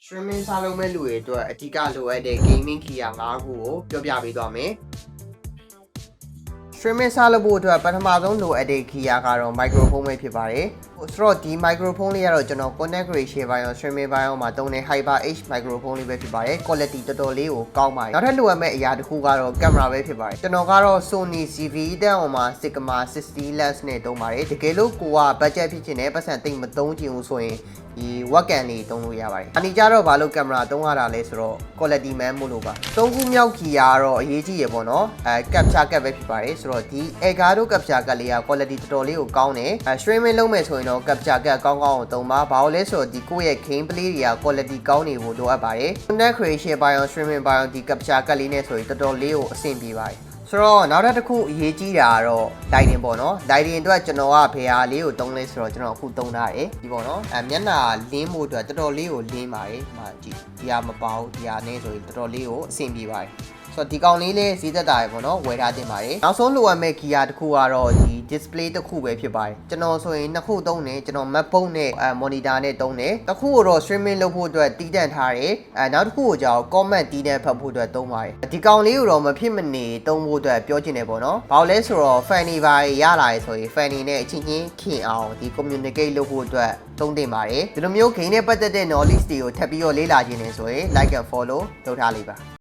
streaming စားလုပ်မဲ့လူတွေအတွက်အဓိကလိုအပ်တဲ့ gaming key 5ခုကိုပြောပြပေးသွားမယ် streaming စားလုပ်ဖို့အတွက်ပထမဆုံးလိုအပ်တဲ့ key ကတော့ microphone ပဲဖြစ်ပါတယ်ဆိုတော့ဒီ microphone လေးကတော့ကျွန်တော် content creation ဘိုင်းရော streaming ဘိုင်းရောမှာသုံးတဲ့ HyperX microphone လေးပဲဖြစ်ပါတယ် quality တော်တော်လေးကိုကောင်းပါတယ်နောက်ထပ်လိုအပ်မဲ့အရာတစ်ခုကတော့ camera ပဲဖြစ်ပါတယ်ကျွန်တော်ကတော့ Sony CV10 မှာ Sigma 60 lens နဲ့သုံးပါတယ်တကယ်လို့ကိုက budget ဖြစ်ချင်တဲ့ပတ်စံသိမ့်မသုံးချင်ဘူးဆိုရင်ဒီ webcam လေးသုံးလို့ရပါတယ်အနီကြတော့ဘာလို့ camera သုံးရတာလဲဆိုတော့ quality man မို့လို့ပါသုံးခုမြောက် key ကတော့အရေးကြီးရပေါ့နော် capture card ပဲဖြစ်ပါတယ်ဆိုတော့ဒီ Elgato capture card လေးက quality တော်တော်လေးကိုကောင်းတယ်streaming လုပ်မယ်ဆိုရင်တော့ capture card ကောင်းကောင်းကိုသုံးပါဘာလို့လဲဆိုတော့ဒီကိုယ့်ရဲ့ game play တွေက quality ကောင်းနေဖို့လိုအပ်ပါတယ် content creation ဘိုင်းရော streaming ဘိုင်းရောဒီ capture card လေးနဲ့ဆိုရင်တော်တော်လေးကိုအဆင်ပြေပါတယ်ဆိုတော့နောက်တစ်ခုအရေးကြီးတာကတော့ lighting ပေါ့နော် lighting အတွက်ကျွန်တော်ကဘယ်ဟာလေးကိုသုံးလဲဆိုတော့ကျွန်တော်အခုသုံးထားတယ်ဒီပေါ့နော်မျက်နှာလင်းဖို့အတွက်တော်တော်လေးကိုလင်းပါတယ်ဒီဟာမပေါဘူးဒီဟာနဲ့ဆိုရင်တော်တော်လေးကိုအဆင်ပြေပါတယ်ဆိုတော့ဒီကောင်လေးလေးဈေးသက်တာရပေါ့နော်ဝယ်ထားတင်ပါတယ်နောက်ဆုံးလိုအပ်မဲ့ key တစ်ခုကတော့ဒီ display တစ်ခုပဲဖြစ်ပါတယ်ကျွန်တော်ဆိုရင်နှစ်ခုသုံးတယ်ကျွန်တော် MacBook နဲ့monitor နဲ့သုံးတယ်တစ်ခုကိုတော့ streaming လုပ်ဖို့အတွက်တီးတန့်ထားတယ်နောက်တစ်ခုကိုကြောက် comment တီးတန့်ဖတ်ဖို့အတွက်သုံးပါတယ်ဒီကောင်လေးကိုတော့မဖြစ်မနေသုံးဖို့အတွက်ပြောချင်တယ်ပေါ့နော်ဘာလို့လဲဆိုတော့ fanny ပါရလာရဆိုရင် fanny နဲ့အချင်းချင်းခင်အောင်ဒီ communicate လုပ်ဖို့အတွက်သုံးတင်ပါတယ်ဒီလိုမျိုး game နဲ့ပတ်သက်တဲ့ knowledge တွေကိုထပ်ပြီးတော့လေ့လာခြင်းနေဆိုရင် like and follow လုပ်ထားလိုက်ပါ